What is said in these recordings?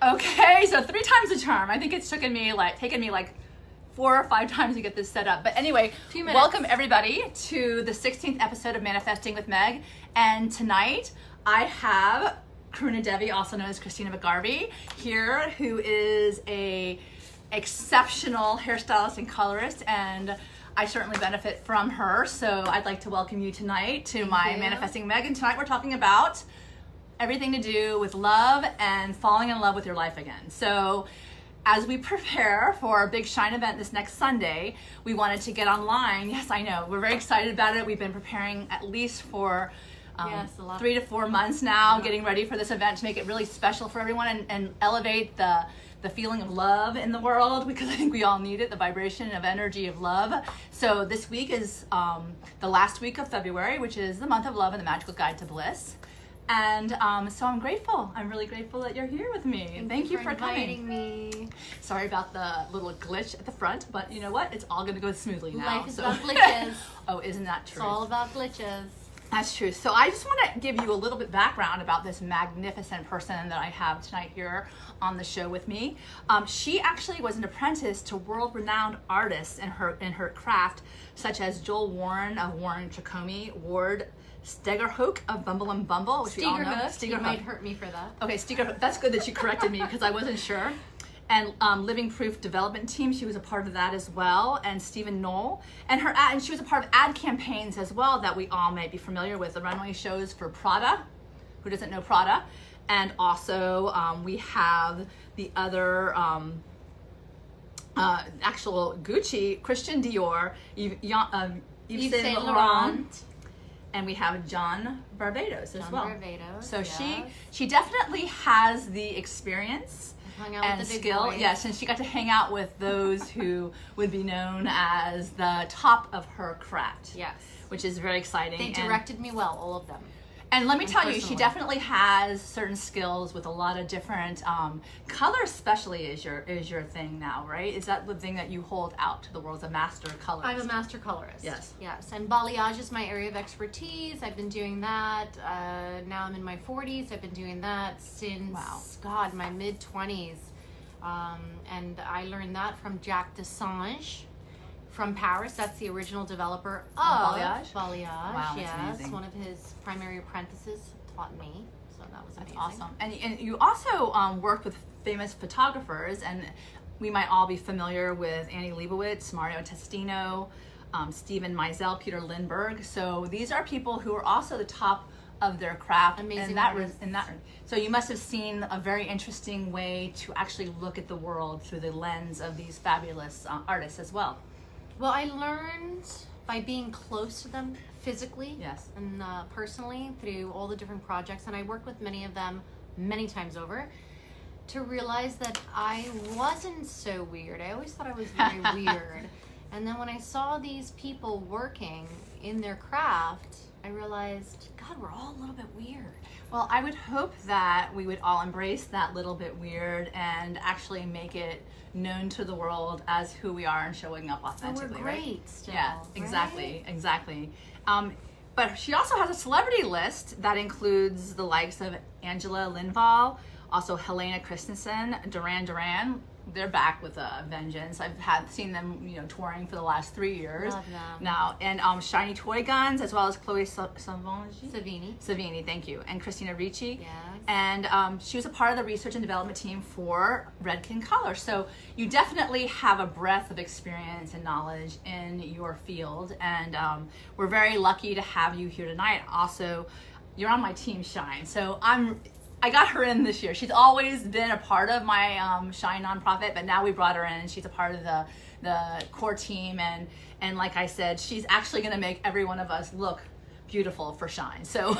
Okay, so 3 times the charm. I think it's taken me like 4 or 5 times to get this set up. But anyway, welcome everybody to the 16th episode of Manifesting with Meg. And tonight I have Karuna Devi, also known as Cristina McGarvie, here, who is a exceptional hairstylist and colorist, and I certainly benefit from her. So I'd like to welcome you tonight to my Manifesting Meg. And tonight we're talking about everything to do with love and falling in love with your life again. So as we prepare for our big S.H.I.N.E event this next Sunday, we wanted to get online. Yes, I know. We're very excited about it. We've been preparing at least for 3 to 4 months now, getting ready for this event to make it really special for everyone and elevate the feeling of love in the world, because I think we all need it, the vibration of energy of love. So this week is the last week of February, which is the month of love and the magical guide to bliss. And so I'm grateful. I'm really grateful that you're here with me. Thank you for inviting coming. me. Sorry about the little glitch at the front, but you know what? It's all going to go smoothly now. Life is about glitches. Oh, isn't that true? It's all about glitches. That's true. So I just want to give you a little bit background about this magnificent person that I have tonight here on the show with me. She actually was an apprentice to world-renowned artists in her craft, such as Joel Warren of Warren-Tricomi, Ward Stegerhoek of Bumble and Bumble, which we all know. Stegerhoek. You might hurt me for that. Okay, Stegerhoek. That's good that you corrected me because I wasn't sure. And Living Proof Development Team, she was a part of that as well. And Stephen Knoll, and she was a part of ad campaigns as well that we all may be familiar with. The runway shows for Prada. Who doesn't know Prada? And also we have the other actual Gucci, Christian Dior, Yves Saint Laurent. And we have John Varvatos as well. Varvatos, so yes. she definitely has the experience and skill. Yes, and she got to hang out with those who would be known as the top of her craft. Yes. Which is very exciting. They directed me well, all of them. And let me tell you, she definitely has certain skills with a lot of different color, especially is your thing now, right? Is that the thing that you hold out to the world as a master colorist? I'm a master colorist. Yes. Yes, and balayage is my area of expertise. I've been doing that. Now I'm in my 40s. I've been doing that since, God, my mid-20s. And I learned that from Jacques Dessange from Paris. That's the original developer of balayage. Wow, yes, amazing. One of his primary apprentices taught me, so that was amazing. That's awesome. And you also worked with famous photographers, and we might all be familiar with Annie Liebowitz, Mario Testino, Stephen Meisel, Peter Lindbergh. So these are people who are also the top of their craft. Amazing. So you must have seen a very interesting way to actually look at the world through the lens of these fabulous artists as well. Well, I learned by being close to them physically and personally through all the different projects, and I worked with many of them many times over, to realize that I wasn't so weird. I always thought I was very weird. And then when I saw these people working in their craft, I realized, God, we're all a little bit weird. Well, I would hope that we would all embrace that little bit weird and actually make it known to the world as who we are and showing up authentically. We're great still. Yeah, exactly, exactly. But she also has a celebrity list that includes the likes of Angela Lindvall, also Helena Christensen, Duran Duran. They're back with a vengeance. I've seen them, touring for the last 3 years. Love them. Now, and shiny toy guns, as well as Chloë Sevigny, thank you, and Christina Ricci. Yes. And she was a part of the research and development team for Redken color. So you definitely have a breadth of experience and knowledge in your field, and we're very lucky to have you here tonight. Also, you're on my team S.H.I.N.E, so I got her in this year. She's always been a part of my S.H.I.N.E nonprofit, but now we brought her in, and she's a part of the core team. And like I said, she's actually going to make every one of us look beautiful for S.H.I.N.E. So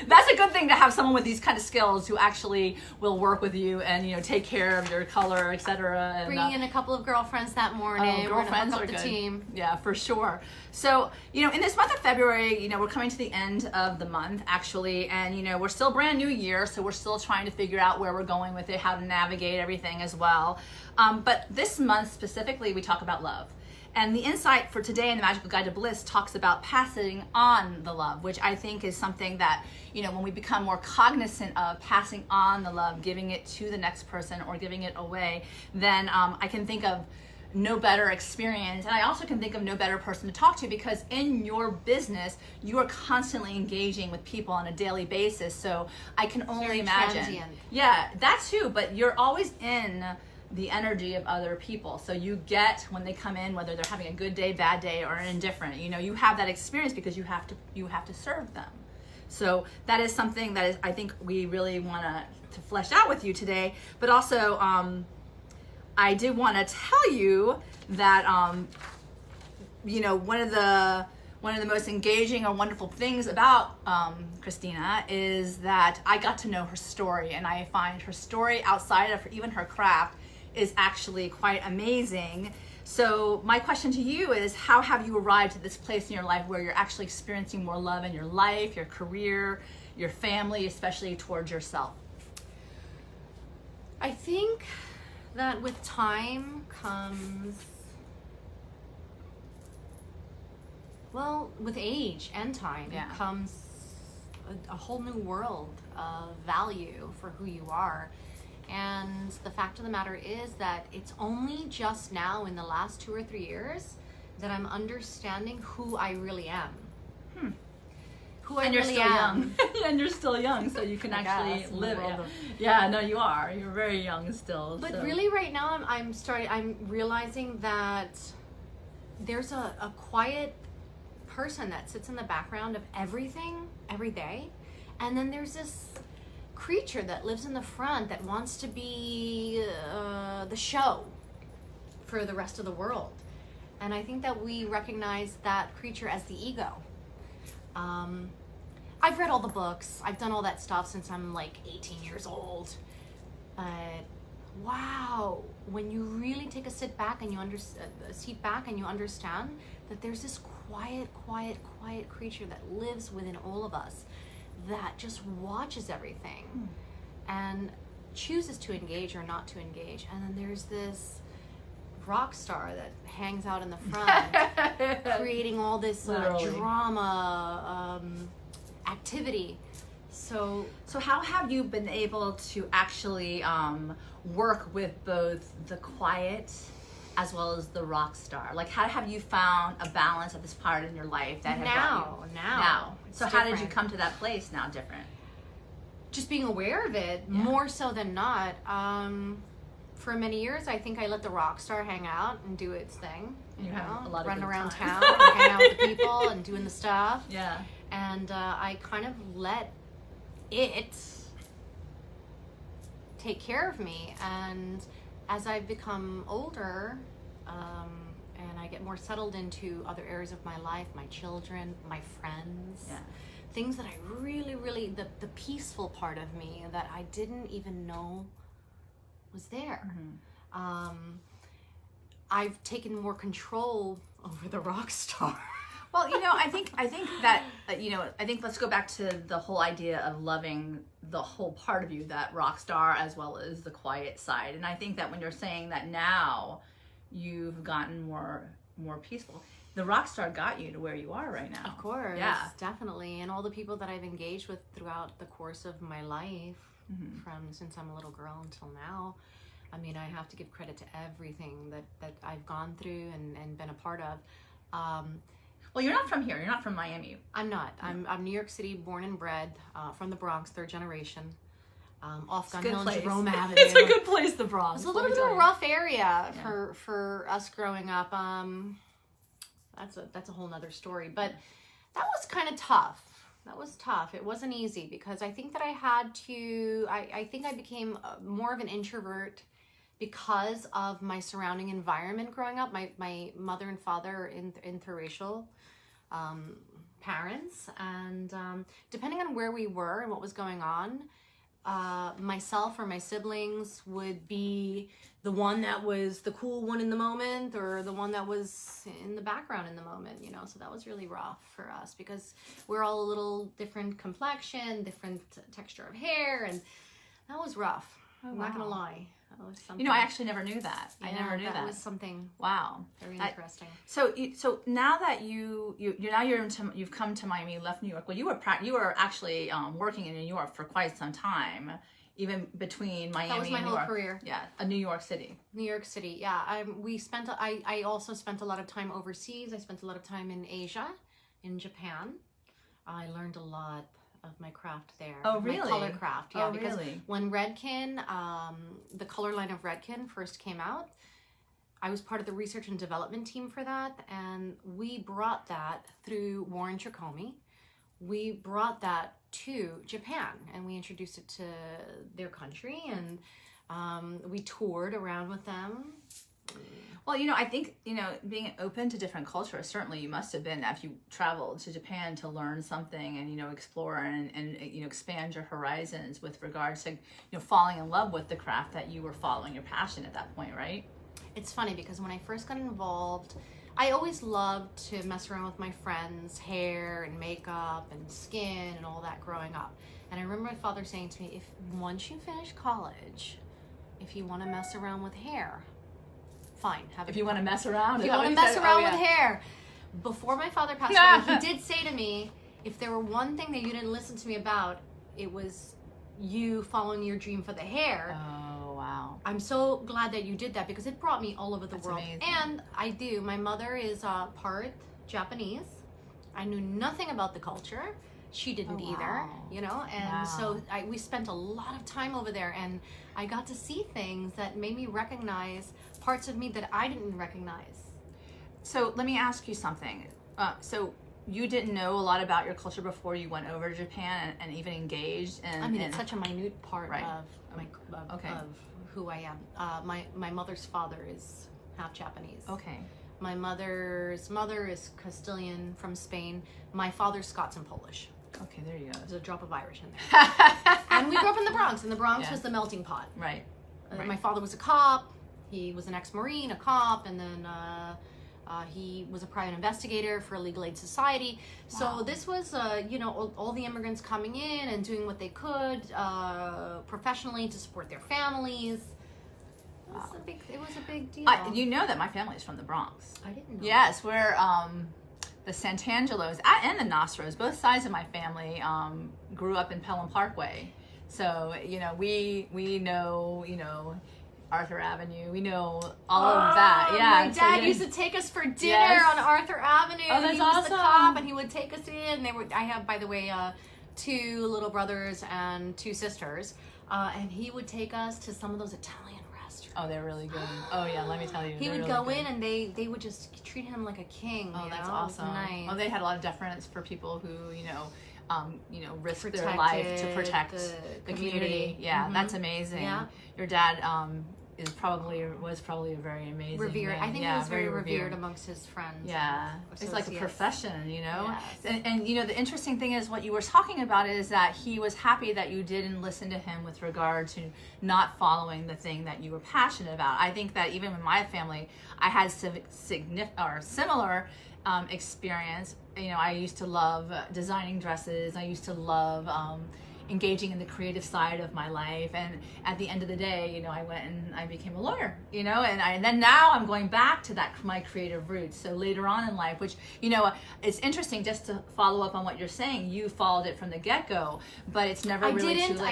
that's a good thing to have someone with these kind of skills who actually will work with you and take care of your color, etc. And bringing in a couple of girlfriends that morning. Girlfriends are the good. Team. Yeah, for sure. So in this month of February, we're coming to the end of the month actually, and we're still brand new year, so we're still trying to figure out where we're going with it, how to navigate everything as well. But this month specifically, we talk about love. And the insight for today in the Magical Guide to Bliss talks about passing on the love, which I think is something that, when we become more cognizant of passing on the love, giving it to the next person or giving it away, then I can think of no better experience. And I also can think of no better person to talk to, because in your business, you are constantly engaging with people on a daily basis. So I can only imagine. Transient. Yeah, that too, but you're always in the energy of other people. So you get when they come in, whether they're having a good day, bad day, or indifferent, you have that experience because you have to serve them. So that is something that I think we really want to flesh out with you today. But also, I did want to tell you that, one of the most engaging or wonderful things about Christina is that I got to know her story, and I find her story outside of even her craft is actually quite amazing. So my question to you is, how have you arrived at this place in your life where you're actually experiencing more love in your life, your career, your family, especially towards yourself? I think that with time comes, with age and time, comes a whole new world of value for who you are. And the fact of the matter is that it's only just now in the last 2 or 3 years that I'm understanding who I really am. Who I really am. And you're still young, so you can actually live it. Yeah, no, you are. You're very young still. But really right now I'm realizing that there's a quiet person that sits in the background of everything every day. And then there's this creature that lives in the front that wants to be the show for the rest of the world. And I think that we recognize that creature as the ego. I've read all the books. I've done all that stuff since I'm like 18 years old. But wow, when you really take a seat back and you understand that there's this quiet creature that lives within all of us that just watches everything and chooses to engage or not to engage. And then there's this rock star that hangs out in the front creating all this drama, activity. So how have you been able to actually work with both the quiet as well as the rock star? Like, how have you found a balance at this part in your life that now? So how did you come to that place now different? Just being aware of it, more so than not. For many years, I think I let the rock star hang out and do its thing. Run around town, and hang out with the people and doing the stuff. Yeah. And I kind of let it take care of me. And as I've become older, and I get more settled into other areas of my life, my children, my friends, things that I really, the peaceful part of me that I didn't even know was there. I've taken more control over the rock star. Well, I think that, I think let's go back to the whole idea of loving the whole part of you, that rock star as well as the quiet side. And I think that when you're saying that now you've gotten more peaceful, the rock star got you to where you are right now. Of course. Yeah. Definitely. And all the people that I've engaged with throughout the course of my life, from since I'm a little girl until now, I mean, I have to give credit to everything that I've gone through and been a part of. Well, you're not from here. You're not from Miami. I'm not. I'm New York City, born and bred, from the Bronx, 3rd generation. Off Gun Hill and Jerome Avenue. It's a good place, the Bronx. It's a little bit of a rough area for us growing up. That's a whole nother story. But that was kind of tough. That was tough. It wasn't easy because I think that I had to. I think I became more of an introvert because of my surrounding environment growing up. My mother and father are interracial parents, and depending on where we were and what was going on, myself or my siblings would be the one that was the cool one in the moment or the one that was in the background in the moment, so that was really rough for us because we're all a little different complexion, different texture of hair, and that was rough. I'm not gonna lie. That was something. You know, I actually never knew that. Yeah, I never knew that. That was something. Wow, very interesting. So now that you've come to Miami, you left New York. Well, you were actually working in New York for quite some time, even between Miami and New York. That was my whole career. Yeah, New York City. New York City. Yeah, I also spent a lot of time overseas. I spent a lot of time in Asia, in Japan. I learned a lot of my craft there. Oh, really? My color craft. Yeah, because really? when Redken, the color line of Redken first came out, I was part of the research and development team for that, and we brought that through Warren-Tricomi. We brought that to Japan, and we introduced it to their country, and we toured around with them. Well, you know, I think, you know, being open to different cultures, certainly you must have been, if you traveled to Japan to learn something and, you know, explore and you know, expand your horizons with regards to, you know, falling in love with the craft that you were following your passion at that point, right? It's funny because when I first got involved, I always loved to mess around with my friends' hair and makeup and skin and all that growing up. And I remember my father saying to me, once you finish college, if you want to mess around with hair, fine. If you want to mess around. If you want to mess around with hair. Before my father passed away, he did say to me, if there were one thing that you didn't listen to me about, it was you following your dream for the hair. Oh, wow. I'm so glad that you did that because it brought me all over the world. Amazing. And I do. My mother is part Japanese. I knew nothing about the culture. She didn't either, you know, and so we spent a lot of time over there, and I got to see things that made me recognize parts of me that I didn't recognize. So let me ask you something. So you didn't know a lot about your culture before you went over to Japan and even engaged in... I mean, it's such a minute part of who I am. My mother's father is half Japanese. Okay. My mother's mother is Castilian from Spain. My father's Scots and Polish. Okay, there you go. There's a drop of Irish in there. And we grew up in the Bronx, and the Bronx was the melting pot. Right. My father was a cop. He was an ex-Marine, a cop, and then he was a private investigator for a legal aid society. So this was, you know, all the immigrants coming in and doing what they could professionally to support their families. It was a big deal. You know that my family is from the Bronx. I didn't know. Yes, we're the Santangelos and the Noceros, both sides of my family grew up in Pelham Parkway. So, you know, we know, you know, Arthur Avenue. We know all of that. Yeah. My dad used to take us for dinner on Arthur Avenue. Oh, that's he awesome. was the cop, and he would take us in. I have, by the way, 2 little brothers and 2 sisters, and he would take us to some of those Italian restaurants. Oh, they're really good. Oh yeah, let me tell you. He would go in, and they would just treat him like a king. Oh, that's know? awesome. Nice. Oh, they had a lot of deference for people who, you know, risk their life to protect the community. Yeah, that's amazing. Yeah. Your dad was probably a very amazing revered. man. I think he was very revered amongst his friends. Yeah, it's like a profession, you know. Yes. And you know, the interesting thing is what you were talking about is that he was happy that you didn't listen to him with regard to not following the thing that you were passionate about. I think that even in my family, I had similar experience. You know, I used to love designing dresses. I used to love engaging in the creative side of my life, and at the end of the day, you know, I went and I became a lawyer, you know, and then now I'm going back to my creative roots. So later on in life, which, you know, it's interesting, just to follow up on what you're saying, you followed it from the get-go, but it's never really too late.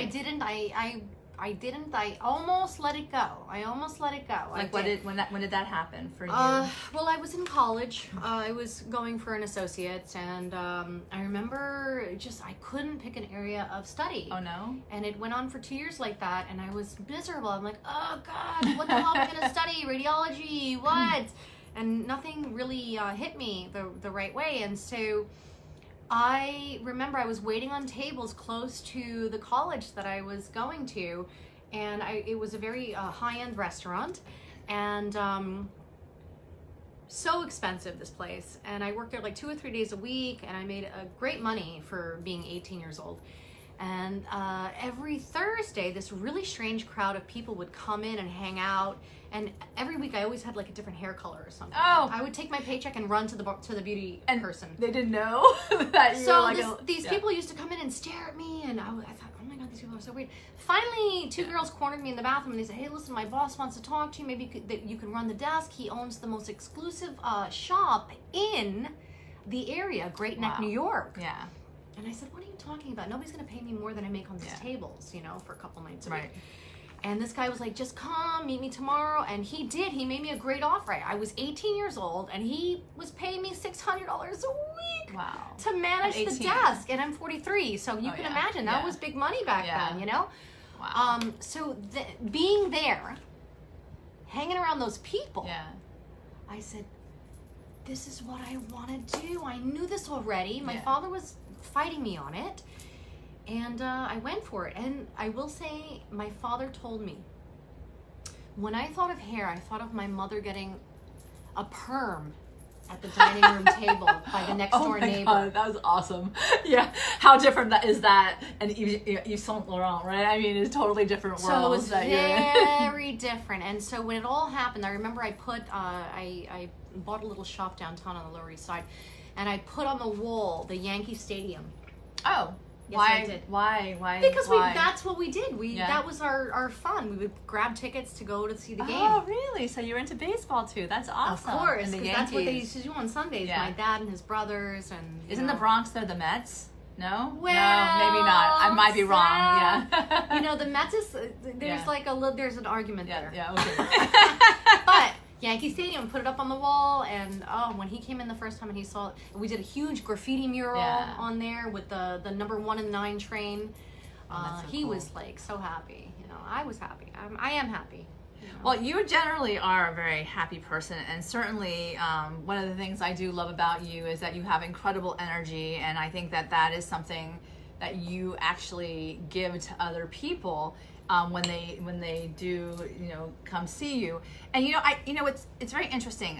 I didn't. I almost let it go. Like when did that happen for you? Well, I was in college. I was going for an associate's, and I remember I couldn't pick an area of study. Oh no! And it went on for 2 years like that, and I was miserable. I'm like, oh God, what the hell am I gonna study? Radiology? What? And nothing really hit me the right way, and so. I remember I was waiting on tables close to the college that I was going to, and it was a very high-end restaurant, and so expensive, this place. And I worked there like 2 or 3 days a week, and I made great money for being 18 years old. And every Thursday, this really strange crowd of people would come in and hang out. And every week, I always had like a different hair color or something. Oh! I would take my paycheck and run to the beauty person. They didn't know that you were like these people used to come in and stare at me, and I thought, oh my God, these people are so weird. Finally, two girls cornered me in the bathroom and they said, hey, listen, my boss wants to talk to you. Maybe you can run the desk. He owns the most exclusive shop in the area, Great Neck, New York. Yeah. And I said, what are you talking about? Nobody's going to pay me more than I make on these tables, you know, for a couple nights a week. And this guy was like, just come, meet me tomorrow. And he did. He made me a great offer. I was 18 years old, and he was paying me $600 a week to manage the desk. And I'm 43, so you can imagine that was big money back then, you know? Wow. So being there, hanging around those people, I said, this is what I want to do. I knew this already. My father was fighting me on it. And I went for it. And I will say, my father told me, when I thought of hair, I thought of my mother getting a perm at the dining room table by the next door neighbor. God, that was awesome. Yeah. How different that is that and Yves Saint Laurent, right? I mean, it's totally different worlds. So it was very different. And so when it all happened, I remember I put, I bought a little shop downtown on the Lower East Side, and I put on the wall the Yankee Stadium. Oh. Yes, why? I did. Why? Because that's what we did. That was our fun. We would grab tickets to go to see the game. Oh, really? So you're into baseball too? That's awesome. Of course, because that's what they used to do on Sundays. Yeah. My dad and his brothers and. Isn't the Bronx though the Mets? No? Well, no, maybe not. I might be wrong. Yeah. You know, the Mets is there's like a little. There's an argument there. Yeah. Okay. But Yankee Stadium, put it up on the wall, and when he came in the first time and he saw it, we did a huge graffiti mural on there with the number 1 and 9 train. So he was like so happy. You know, I was happy. I am happy. You know? Well, you generally are a very happy person, and certainly one of the things I do love about you is that you have incredible energy, and I think that is something that you actually give to other people. When they do, you know, come see you. And it's very interesting.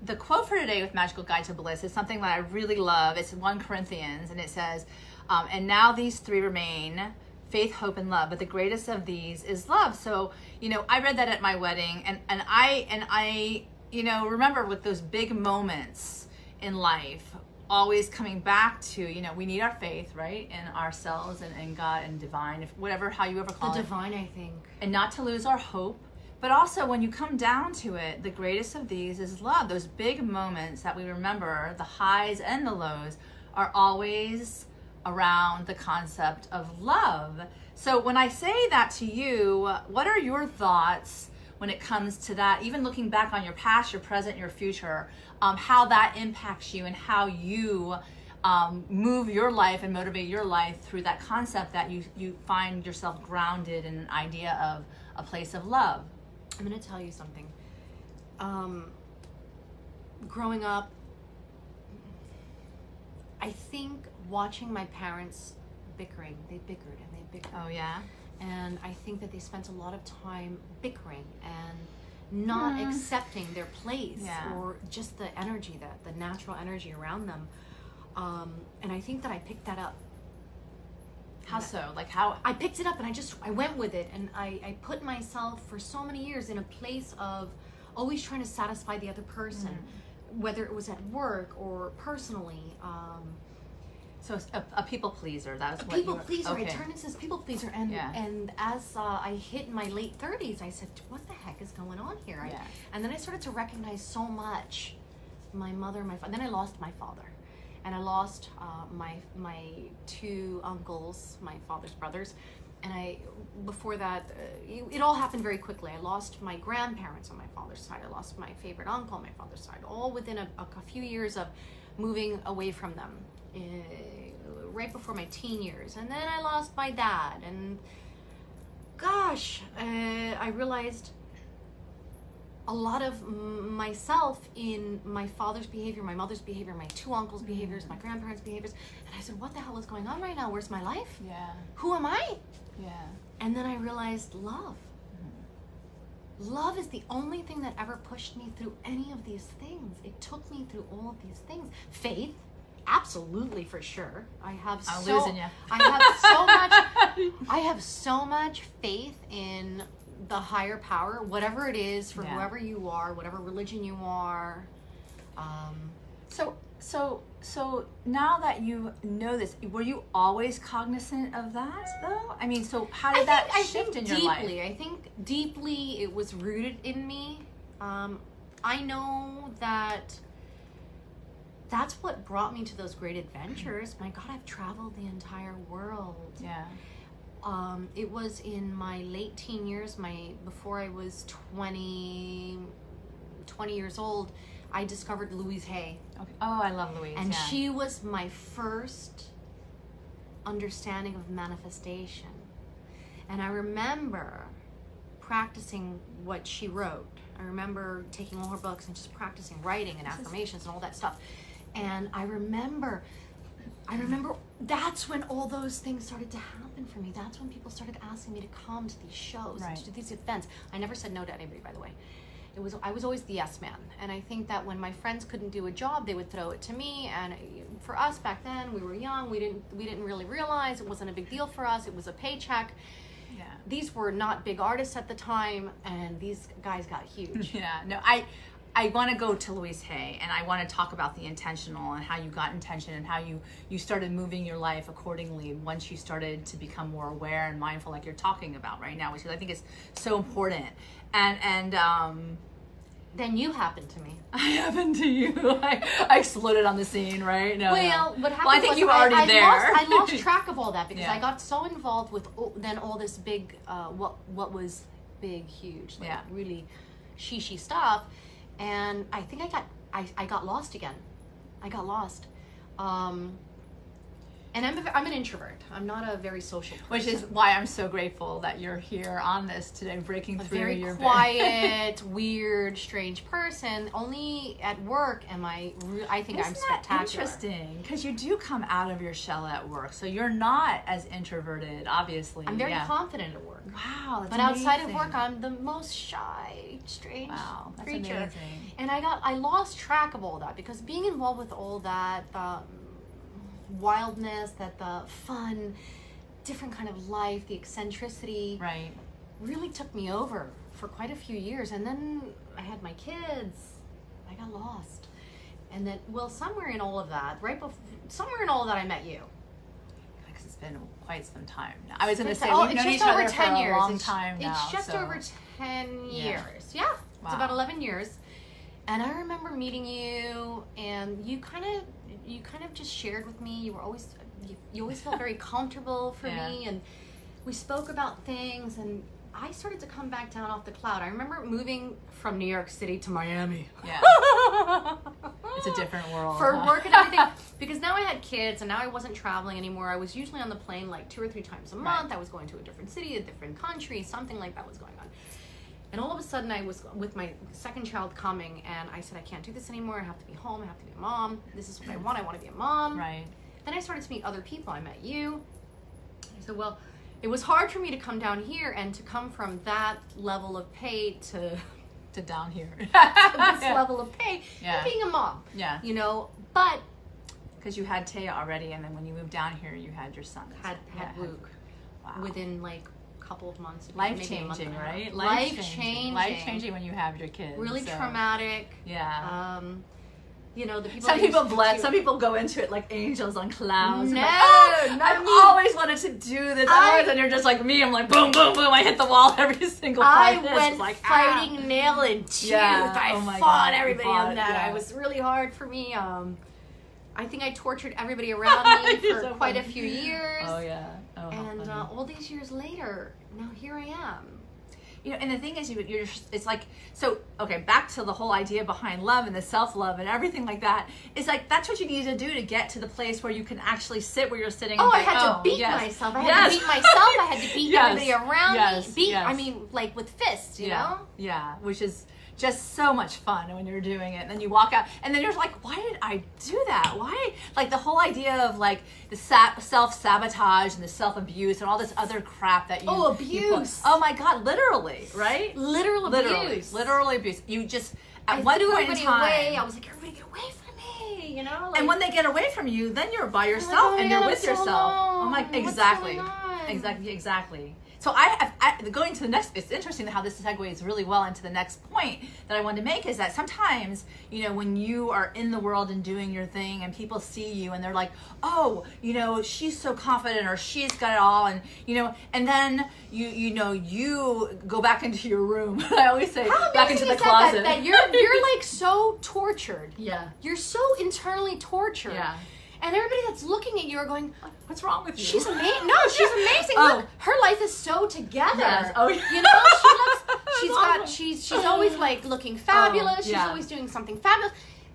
The quote for today with Magical Guide to Bliss is something that I really love. It's 1 Corinthians, and it says, and now these 3 remain, faith, hope, and love, but the greatest of these is love. So, you know, I read that at my wedding, and I you know, remember with those big moments in life, always coming back to, you know, we need our faith, right, in ourselves and in God and divine, how you ever call it. The divine, I think. And not to lose our hope. But also, when you come down to it, the greatest of these is love. Those big moments that we remember, the highs and the lows, are always around the concept of love. So when I say that to you, what are your thoughts when it comes to that, even looking back on your past, your present, your future, how that impacts you and how you move your life and motivate your life through that concept that you find yourself grounded in an idea of a place of love? I'm going to tell you something. Growing up, I think watching my parents bickering, they bickered and they bickered. Oh, yeah? And I think that they spent a lot of time bickering and not accepting their place or just the energy, the natural energy around them. And I think that I picked that up. How so? Like how? I picked it up and I went with it, and I put myself for so many years in a place of always trying to satisfy the other person, whether it was at work or personally. So a people pleaser. That was a what people you were, pleaser. okay. I turned into this people pleaser, and as I hit my late 30s, I said, "What the heck is going on here?" And then I started to recognize so much my mother, my father. Then I lost my father, and I lost my 2 uncles, my father's brothers, and before that, it all happened very quickly. I lost my grandparents on my father's side. I lost my favorite uncle on my father's side, all within a few years of moving away from them. Right before my teen years, and then I lost my dad, and gosh, I realized a lot of myself in my father's behavior, my mother's behavior, my 2 uncles' behaviors, my grandparents' behaviors, and I said, what the hell is going on right now? Where's my life? Yeah. Who am I? Yeah. And then I realized love. Love is the only thing that ever pushed me through any of these things. It took me through all of these things. Faith. Absolutely, for sure. I have so much faith in the higher power, whatever it is, for whoever you are, whatever religion you are. So So now that you know this, were you always cognizant of that though? I mean, so how did that shift in your life? I think deeply it was rooted in me. I know that that's what brought me to those great adventures. My God, I've traveled the entire world. Yeah. It was in my late teen years, before I was 20 years old, I discovered Louise Hay. Okay. Oh, I love Louise. And she was my first understanding of manifestation. And I remember practicing what she wrote. I remember taking all her books and just practicing writing and affirmations and all that stuff. And I remember that's when all those things started to happen for me. That's when people started asking me to come to these shows, and to do these events. I never said no to anybody, by the way. I was always the yes man. And I think that when my friends couldn't do a job, they would throw it to me. And for us back then, we were young. We didn't really realize it wasn't a big deal for us. It was a paycheck. Yeah. These were not big artists at the time, and these guys got huge. Yeah. No, I want to go to Louise Hay, and I want to talk about the intentional and how you got intention and how you started moving your life accordingly once you started to become more aware and mindful, like you're talking about right now, which I think is so important. And then you happened to me. I happened to you. I exploded on the scene, right? No. What happened? Well, I think you were already there. I lost track of all that because I got so involved with then all this big, what was big, huge, like really she stuff. And I think I got lost again. I got lost. And I'm an introvert. I'm not a very social person. Which is why I'm so grateful that you're here on this today, breaking through your very quiet, weird, strange person. Only at work am I think I'm spectacular. Interesting, because you do come out of your shell at work, so you're not as introverted, obviously. I'm very confident at work. Wow, that's but amazing. Outside of work, I'm the most shy, strange creature. Amazing. And I lost track of all that because being involved with all that. Wildness, that the fun, different kind of life, the eccentricity, really took me over for quite a few years. And then I had my kids. I got lost, and then somewhere in all of that, I met you. Because it's been quite some time now. I was going to say we've known each other 10 for years. A long time now. It's just over 10 years. Yeah, it's about 11 years. And I remember meeting you, and you kind of just shared with me. You always felt very comfortable for me, and we spoke about things, and I started to come back down off the cloud. I remember moving from New York City to Miami. Yeah. It's a different world. For work and everything. Because now I had kids, and now I wasn't traveling anymore. I was usually on the plane like 2 or 3 times a month. I was going to a different city, a different country, something like that was going on. And all of a sudden, I was with my second child coming, and I said, I can't do this anymore. I have to be home. I have to be a mom. This is what I want. I want to be a mom. Right. Then I started to meet other people. I met you. I said, well, it was hard for me to come down here and to come from that level of pay to down here. to this level of pay and being a mom. Yeah. You know, but because you had Taya already, and then when you moved down here, you had your son. Had Luke. Wow. Within like couple of months. Life-changing, right? Life-changing. Life-changing when you have your kids. Really traumatic. Yeah. You know, the people. Some people go into it like angels on clouds. No, I've always wanted to do this. And you're just like me. I'm like boom, boom, boom. I hit the wall every single time. I went like, fighting nail and tooth. I fought everybody on that. Yeah. It was really hard for me. I think I tortured everybody around me for quite a few years. Oh yeah. Oh, and all these years later, now here I am. You know, and the thing is, it's like, so, okay, back to the whole idea behind love and the self-love and everything like that. It's like, that's what you need to do to get to the place where you can actually sit where you're sitting. Oh, I had to beat myself. I had to beat myself. I had to beat everybody around me. I mean, like with fists, you know? Yeah, which is just so much fun when you're doing it. And then you walk out, and then you're like, why did I do that? Why? Like the whole idea of like the self-sabotage and the self-abuse and all this other crap that you... Oh, abuse. Oh my God, literally, right? Literal abuse. Literally abuse. You just, at one point in time... Away. I was like, everybody get away from me, you know? Like, and when they get away from you, then you're by yourself and you're with yourself. I'm like, exactly. So going to the next, it's interesting how this segues really well into the next point that I wanted to make, is that sometimes, when you are in the world and doing your thing and people see you and they're like, oh, she's so confident, or she's got it all, and, and then you go back into your room. I always say back into the closet. That you're like so tortured. Yeah. You're so internally tortured. Yeah. And everybody that's looking at you are going, what's wrong with you? She's amazing. No, she's amazing. Look, her life is so together. Yes. Oh, yeah. She's always like looking fabulous. Yeah. She's always doing something fabulous.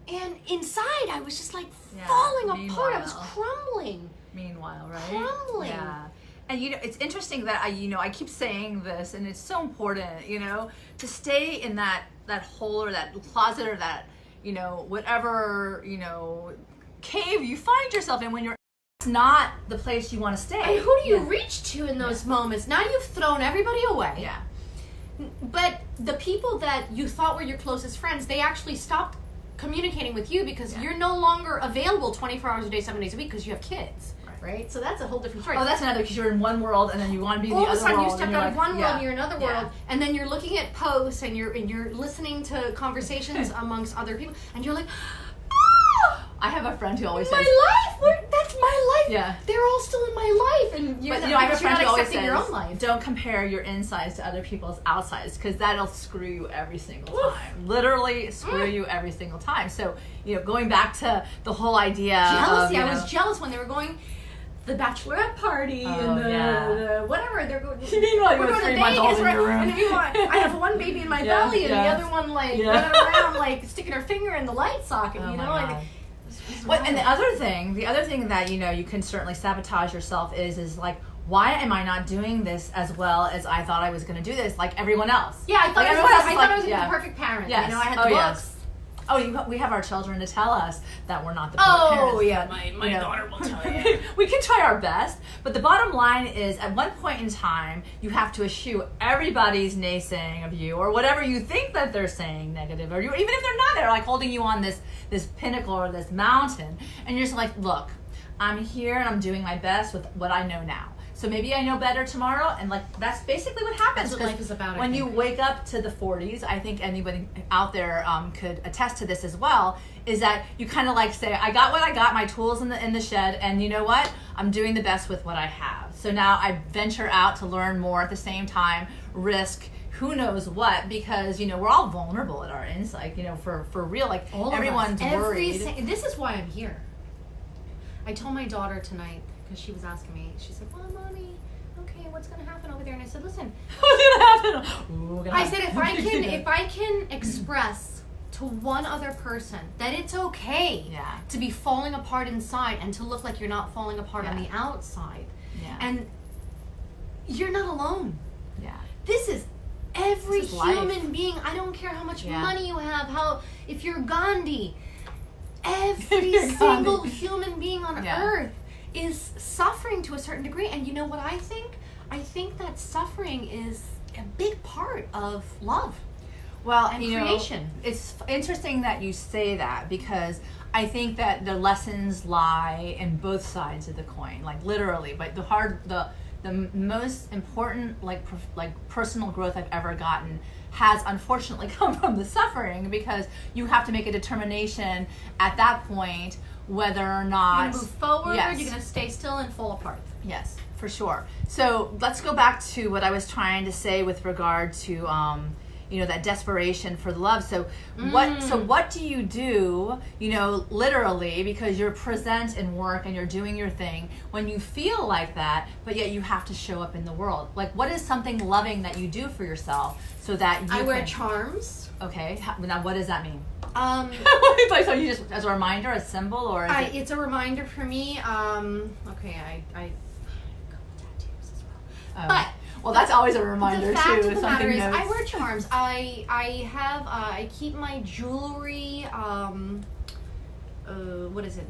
And inside, I was just like falling apart. I was crumbling. Meanwhile, right? Crumbling. Yeah. And it's interesting that I keep saying this, and it's so important, to stay in that hole or that closet or that, whatever, cave you find yourself in when it's not the place you want to stay. And who do you reach to in those moments? Now you've thrown everybody away. Yeah. But the people that you thought were your closest friends, they actually stopped communicating with you because you're no longer available 24 hours a day, 7 days a week because you have kids. Right? So that's a whole different story. Oh, that's another, because you're in one world and then you want to be in the other world. All of a sudden you step out of one world and you're in another world, and then you're looking at posts and you're listening to conversations amongst other people, and you're like, I have a friend who always says, my life, that's my life. Yeah. They're all still in my life, and I have a friend who always says, your own life. Don't compare your insides to other people's outsides, because that'll screw you every single time. Literally screw you every single time. So, going back to the whole idea jealousy. of, I was jealous when they were going the bachelorette party and the whatever they're going. Meanwhile, we're going to Vegas, in your room. And I have one baby in my belly, and the other one running around sticking her finger in the light socket. And the other thing that you can certainly sabotage yourself is like, why am I not doing this as well as I thought I was going to do this, like everyone else? Yeah, I thought I was the perfect parent. Yes. I had the books. Yes. Oh, we have our children to tell us that we're not the perfect parents. Oh, yeah, my daughter will tell you. We can try our best, but the bottom line is, at one point in time, you have to eschew everybody's naysaying of you, or whatever you think that they're saying negative, or even if they're not, they're like holding you on this pinnacle or this mountain, and you're just like, look, I'm here and I'm doing my best with what I know now. So maybe I know better tomorrow, and that's basically what happens. That's what life is about. When you wake up to the 40s, I think anybody out there could attest to this as well, is that you kind of say, I got what I got, my tools in the shed, and you know what? I'm doing the best with what I have. So now I venture out to learn more at the same time, risk who knows what, because we're all vulnerable at our inside, for real. Like, all everyone's worried. This is why I'm here. I told my daughter tonight, because she was asking me, she said, well, Mommy, okay, what's going to happen over there? And I said, listen. What's going to happen? I said, if I can express to one other person that it's okay to be falling apart inside and to look like you're not falling apart on the outside. Yeah. And you're not alone. Yeah. This is every human being. I don't care how much money you have, if you're Gandhi, every single human being on earth is suffering to a certain degree. And you know what I think? I think that suffering is a big part of love. Well, and creation. It's interesting that you say that, because I think that the lessons lie in both sides of the coin, like literally. But the most important personal growth I've ever gotten has unfortunately come from the suffering, because you have to make a determination at that point whether or not you're going to move forward, you're going to stay still and fall apart. Yes, for sure. So let's go back to what I was trying to say with regard to that desperation for love. So what do you do, literally, because you're present in work and you're doing your thing, when you feel like that, but yet you have to show up in the world? Like, what is something loving that you do for yourself so that you I wear charms. Okay. Now, what does that mean? So you just, as a reminder, a symbol, or it's a reminder for me. Okay, I tattoos as well. But well, that's always a reminder too. The fact of the matter is, I wear charms. I keep my jewelry. What is it?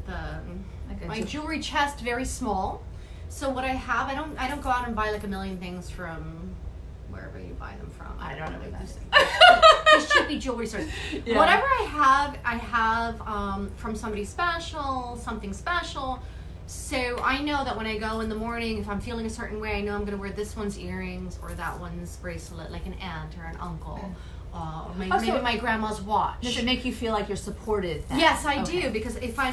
My jewelry chest very small. So what I have, I don't go out and buy like a million things from wherever you buy them from. I don't know what that is. These cheapy jewelry stores. Yeah. Whatever I have from somebody special, something special. So I know that when I go in the morning, if I'm feeling a certain way, I know I'm going to wear this one's earrings or that one's bracelet, like an aunt or an uncle. Maybe my grandma's watch. Does it make you feel like you're supported then? Yes, I do, because if I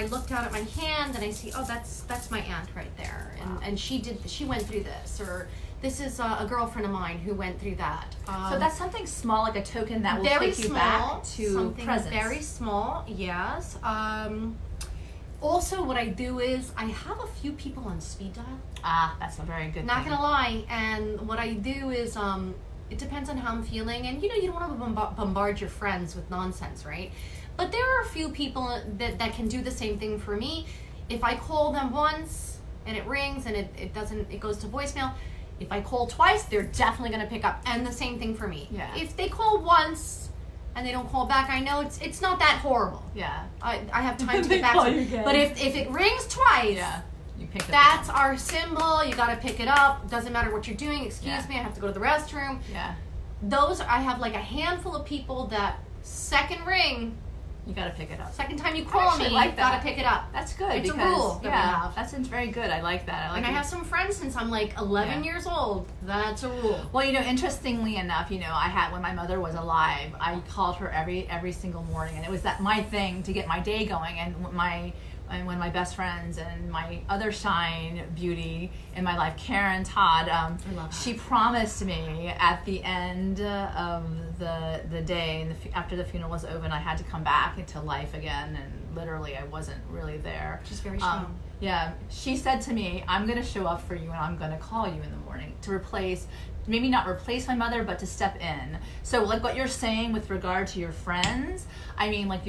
look down at my hand and I see, oh, that's my aunt right there, and she went through this, or this is a girlfriend of mine who went through that. So that's something small, like a token that will very take you small, back to something presence. Very small, yes. Also, what I do is I have a few people on speed dial. That's a very good Not thing. gonna lie, and what I do is it depends on how I'm feeling, and you don't want to bombard your friends with nonsense, right? But there are a few people that can do the same thing for me. If I call them once and it rings and it goes to voicemail. If I call twice, they're definitely gonna pick up, and the same thing for me. Yeah. If they call once and they don't call back, I know it's not that horrible. Yeah. I have time to get back to it. But if it rings twice, you pick it that's our symbol. You gotta pick it up. Doesn't matter what you're doing. Excuse me, I have to go to the restroom. Yeah. Those, I have like a handful of people that second ring, you gotta pick it up. second time you call me, like that. gotta pick it up. That's good. It's because, a rule that we have. That's very good. I like that. And I have some friends since I'm like 11 years old. That's a rule. Well, interestingly enough, I had, when my mother was alive, I called her every single morning, and it was my thing to get my day going. And when my best friends and my other shine beauty in my life, Karen Todd, she promised me at the end of the day, and after the funeral was over, and I had to come back into life again, and literally I wasn't really there. She's very strong. Yeah, she said to me, I'm going to show up for you, and I'm going to call you in the morning to maybe not replace my mother, but to step in. So like what you're saying with regard to your friends, I mean, like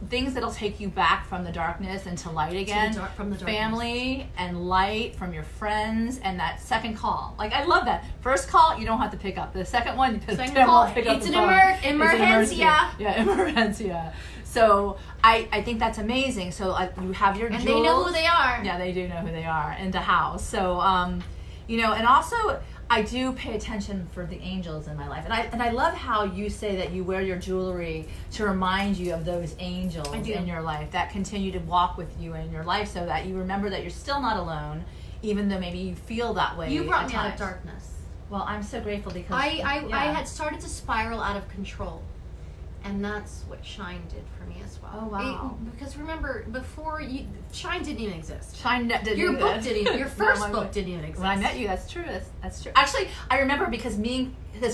things that'll take you back from the darkness into light again. From the darkness. Family and light from your friends, and that second call. Like, I love that. First call, you don't have to pick up. The second one, Second call, pick up it's the an phone. emergencia. Yeah, emergencia. So I think that's amazing. So you have your and jewels. they know who they are. Yeah, they do know who they are in the house. So and also I do pay attention for the angels in my life, and I love how you say that you wear your jewelry to remind you of those angels in your life that continue to walk with you in your life, so that you remember that you're still not alone, even though maybe you feel that way. You brought me at out of times. darkness. Well, I'm so grateful because I had started to spiral out of control, and that's what S.H.I.N.E did for me as well. Oh wow! Because remember, before S.H.I.N.E didn't even exist. S.H.I.N.E didn't. Your book didn't even. Your first book didn't even exist. When I met you, that's true. That's true. Actually, I remember because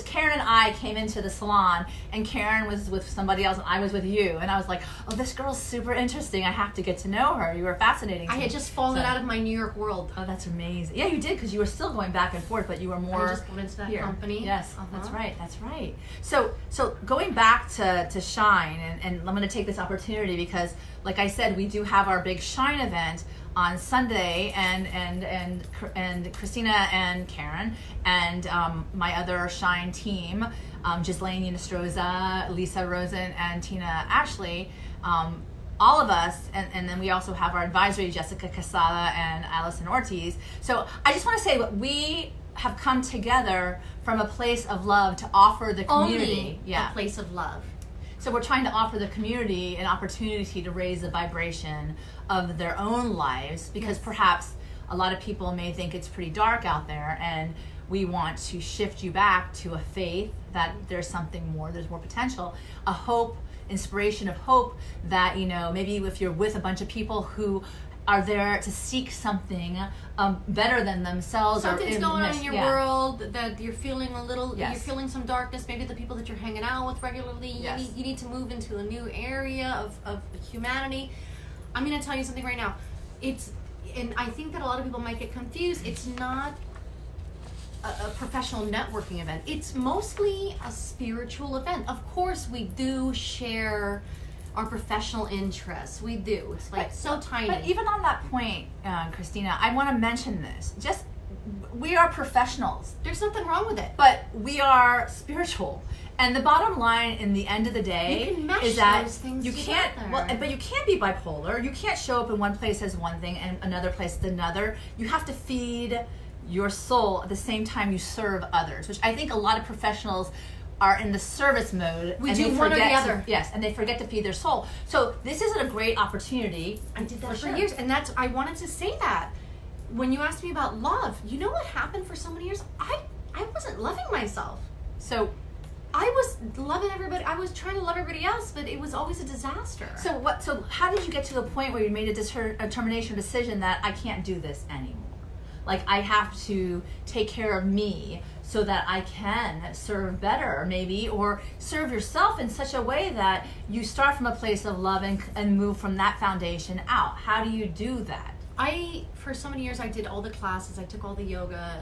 Karen and I came into the salon, and Karen was with somebody else, and I was with you, and I was like, oh, this girl's super interesting. I have to get to know her. You were fascinating. I had just fallen out of my New York world. Oh, that's amazing. Yeah, you did, because you were still going back and forth, but you were more. I just went into that here. company. Yes, that's right. That's right. So going back to S.H.I.N.E, and I'm going to take this opportunity because, like I said, we do have our big S.H.I.N.E event on Sunday, and Christina and Karen and my other S.H.I.N.E team, Ghislaine Nostroza, Lisa Rosen, and Tina Ashley, all of us, and then we also have our advisory, Jessica Casada and Allison Ortiz. So I just want to say that we have come together from a place of love to offer the community. Only a place of love. So we're trying to offer the community an opportunity to raise the vibration of their own lives, because perhaps a lot of people may think it's pretty dark out there, and we want to shift you back to a faith that there's something more, there's more potential, a hope, inspiration of hope that, maybe if you're with a bunch of people who are there to seek something better than themselves. Something's going on in your world that you're feeling a little, you're feeling some darkness, maybe the people that you're hanging out with regularly, you need to move into a new area of humanity. I'm going to tell you something right now. And I think that a lot of people might get confused. It's not a professional networking event. It's mostly a spiritual event. Of course, we do share our professional interests. We do. It's like so tiny. But even on that point, Christina, I want to mention this. We are professionals. There's nothing wrong with it. But we are spiritual. And the bottom line in the end of the day is that you can't, but you can't be bipolar. You can't show up in one place as one thing and another place as another. You have to feed your soul at the same time you serve others, which I think a lot of professionals are in the service mode. We do one or the other. Yes, and they forget to feed their soul. So this is a great opportunity. I did that for years, and I wanted to say that. When you asked me about love, you know what happened for so many years? I wasn't loving myself. So I was loving everybody. I was trying to love everybody else, but it was always a disaster. So how did you get to the point where you made a determination decision that I can't do this anymore? Like, I have to take care of me so that I can serve better, maybe, or serve yourself in such a way that you start from a place of love and move from that foundation out. How do you do that? For so many years, I did all the classes. I took all the yoga,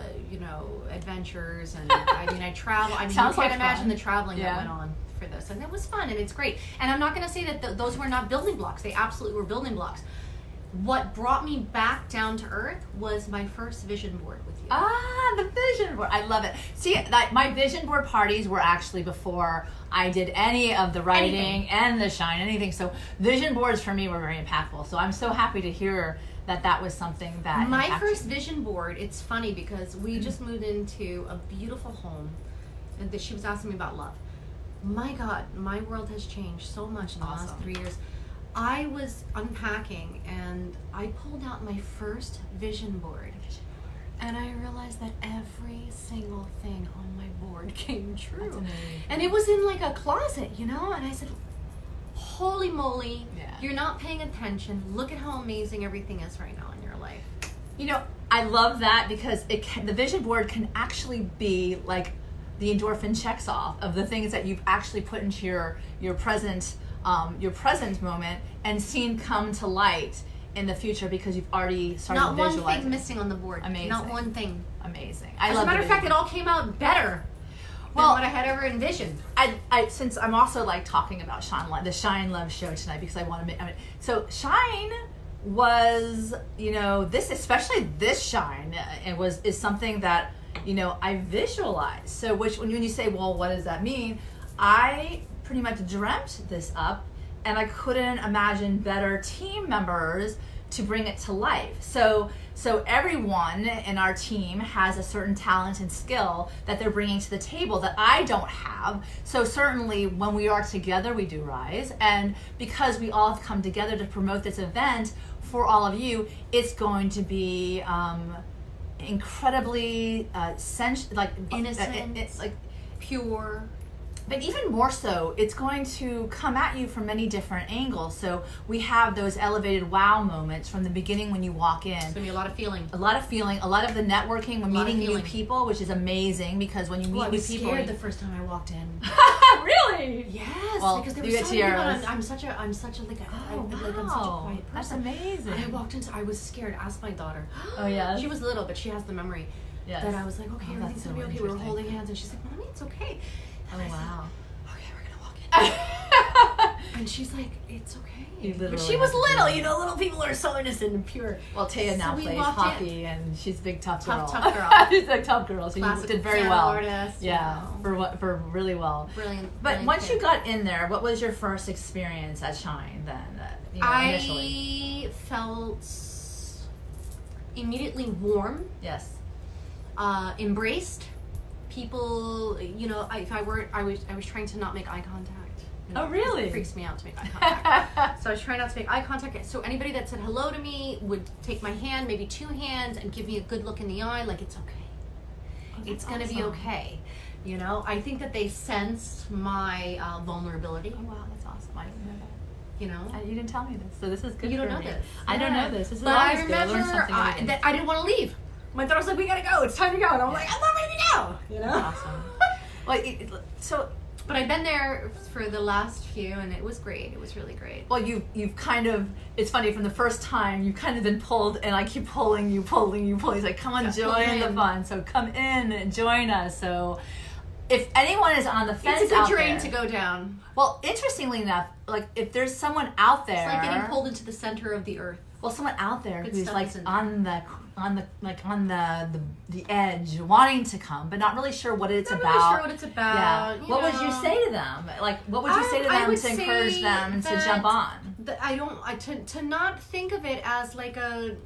adventures, and I travel. I mean, you can't imagine the traveling that went on for this, and it was fun, and it's great. And I'm not going to say that those were not building blocks. They absolutely were building blocks. What brought me back down to earth was my first vision board with you. Ah, the vision board. I love it. See, my vision board parties were actually before I did any of the writing and the S.H.I.N.E, anything. So vision boards for me were very impactful. So I'm so happy to hear that was something that my first vision board. It's funny because we just moved into a beautiful home, and she was asking me about love. My God, my world has changed so much in the last 3 years. I was unpacking and I pulled out my first vision board, and I realized that every single thing on my board came true. That's amazing. And it was in like a closet, and I said, holy moly, you're not paying attention. Look at how amazing everything is right now in your life. I love that because the vision board can actually be like the endorphin checks off of the things that you've actually put into your present moment and seen come to light in the future because you've already started visualizing. Not one thing missing on the board. Amazing. Not one thing. Amazing. As a matter of fact, it all came out better than what I had ever envisioned. Since I'm also like talking about S.H.I.N.E, the S.H.I.N.E Love show tonight because I want to. So S.H.I.N.E was, especially this S.H.I.N.E, is something that I visualized. So when you say, well, what does that mean? I pretty much dreamt this up, and I couldn't imagine better team members to bring it to life. So everyone in our team has a certain talent and skill that they're bringing to the table that I don't have. So certainly when we are together, we do rise. And because we all have come together to promote this event for all of you, it's going to be incredibly innocent, it's like pure. But even more so, it's going to come at you from many different angles. So we have those elevated wow moments from the beginning when you walk in. It's going to be a lot of feeling. A lot of feeling, a lot of the networking, when meeting new people, which is amazing because when you meet new people. I was scared the first time I walked in. Really? Yes, well, because there were so many people. I'm such a I'm such a quiet person. That's amazing. And I walked into, I was scared. Asked my daughter. Oh yeah. She was little, but she has the memory. Yes. That I was like, okay, everything's gonna be okay. We were holding hands, and she's like, Mommy, it's okay. And wow. Okay, we're gonna walk in. And she's like, it's okay. But she was little, little people are so innocent and pure. Well, Taya now plays hockey, and she's a big tough girl. Tough girl. She's a tough girl, so you did very well. Artist, for really well. Brilliant. But once you got in there, what was your first experience at S.H.I.N.E then? Initially? I felt immediately warm. Yes. Embraced. People, if I was trying to not make eye contact. Oh, really? It freaks me out to make eye contact. So I was trying not to make eye contact. So anybody that said hello to me would take my hand, maybe two hands, and give me a good look in the eye, like it's okay. It's going to be okay. I think that they sensed my vulnerability. Oh, wow, that's awesome. I didn't know that. You didn't tell me this, so this is good. You don't for know me. this. I don't know this. This is but always I remember good. I learn something that I didn't want to leave. My daughter was like, "We gotta go. It's time to go," and I'm like, "I'm not ready to go." Awesome. Well, but I've been there for the last few, and it was great. It was really great. Well, you've kind of, it's funny, from the first time, you've kind of been pulled, and I keep pulling you. It's like, come on, join the fun. So come in and join us. So if anyone is on the fence it's a out good drain there, to go down. Well, interestingly enough, like if there's someone out there, it's like getting pulled into the center of the earth. Well, someone out there who's like on the edge, wanting to come, but not really sure what it's about. Not really sure what it's about. Yeah. What would you say to them? Like, what would you say to them to encourage them to jump on? To not think of it as like I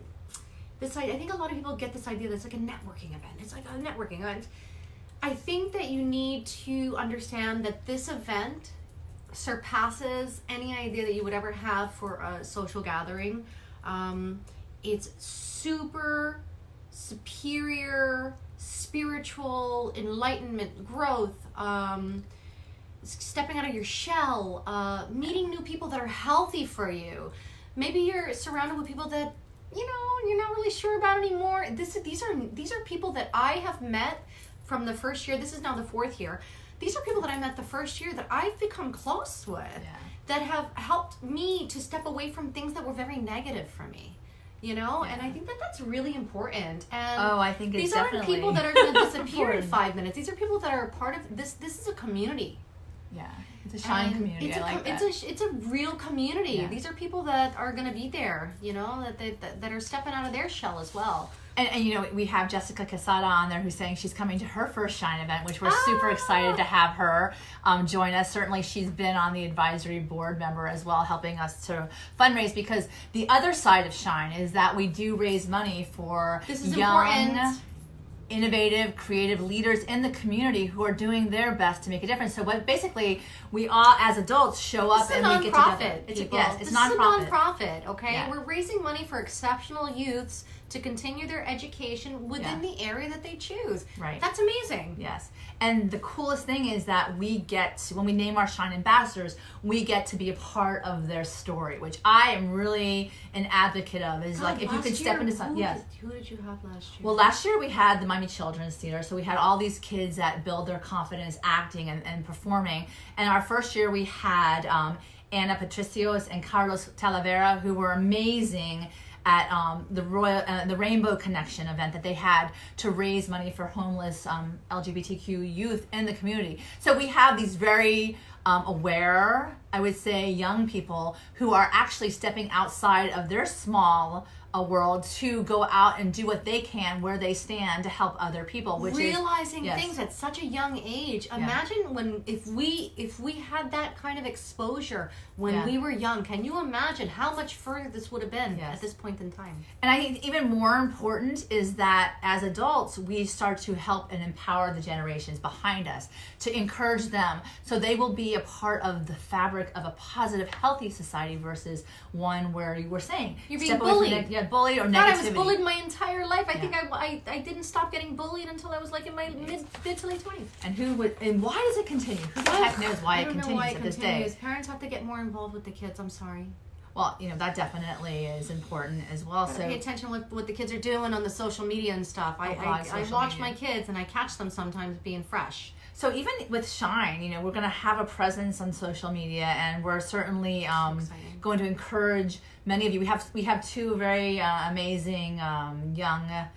think a lot of people get this idea that it's like a networking event. It's like a networking event. I think that you need to understand that this event surpasses any idea that you would ever have for a social gathering. It's super superior, spiritual, enlightenment, growth, stepping out of your shell, meeting new people that are healthy for you. Maybe you're surrounded with people that, you know, you're not really sure about anymore. These are people that I have met from the first year. This is now the 4th year. These are people that I met the first year that I've become close with, that have helped me to step away from things that were very negative for me. You know, and I think that that's really important. And I think it's these aren't people that are going to disappear in 5 minutes. These are people that are part of this. This is a community. Yeah, it's a S.H.I.N.E community. It's a real community. Yeah. These are people that are going to be there. You know, that are stepping out of their shell as well. And you know, we have Jessica Quesada on there who's saying she's coming to her first S.H.I.N.E event, which we're super excited to have her join us. Certainly she's been on the advisory board member as well, helping us to fundraise, because the other side of S.H.I.N.E is that we do raise money for young, innovative, creative leaders in the community who are doing their best to make a difference. So what basically we all as adults show up and make it together. It's a nonprofit, okay? Yeah. We're raising money for exceptional youths to continue their education within the area that they choose. Right. That's amazing. Yes. And the coolest thing is that we get to, when we name our S.H.I.N.E ambassadors, we get to be a part of their story, which I am really an advocate of. Is like, if you could step into something. Yes. Who did you have last year? Well, last year we had the Miami Children's Theater, so we had all these kids that build their confidence acting and performing. And our first year we had Ana Patricios and Carlos Talavera, who were amazing at the Rainbow Connection event that they had to raise money for homeless LGBTQ youth in the community. So we have these very aware, I would say, young people who are actually stepping outside of their small world to go out and do what they can where they stand to help other people, which realizing things at such a young age. Imagine if we had that kind of exposure when we were young. Can you imagine how much further this would have been at this point in time? And I think even more important is that as adults we start to help and empower the generations behind us, to encourage them so they will be a part of the fabric of a positive, healthy society versus one where you were saying you're being bullied. Bullied or negativity. God, I was bullied my entire life. I think I didn't stop getting bullied until I was like in my mid to late 20s. And why does it continue? Who the heck knows why it continues at this day? Parents have to get more involved with the kids. I'm sorry. Well, you know, that definitely is important as well. So pay attention with what the kids are doing on the social media and stuff. I watch my kids and I catch them sometimes being fresh. So even with S.H.I.N.E, you know, we're going to have a presence on social media, and we're certainly going to encourage many of you. We have two very amazing young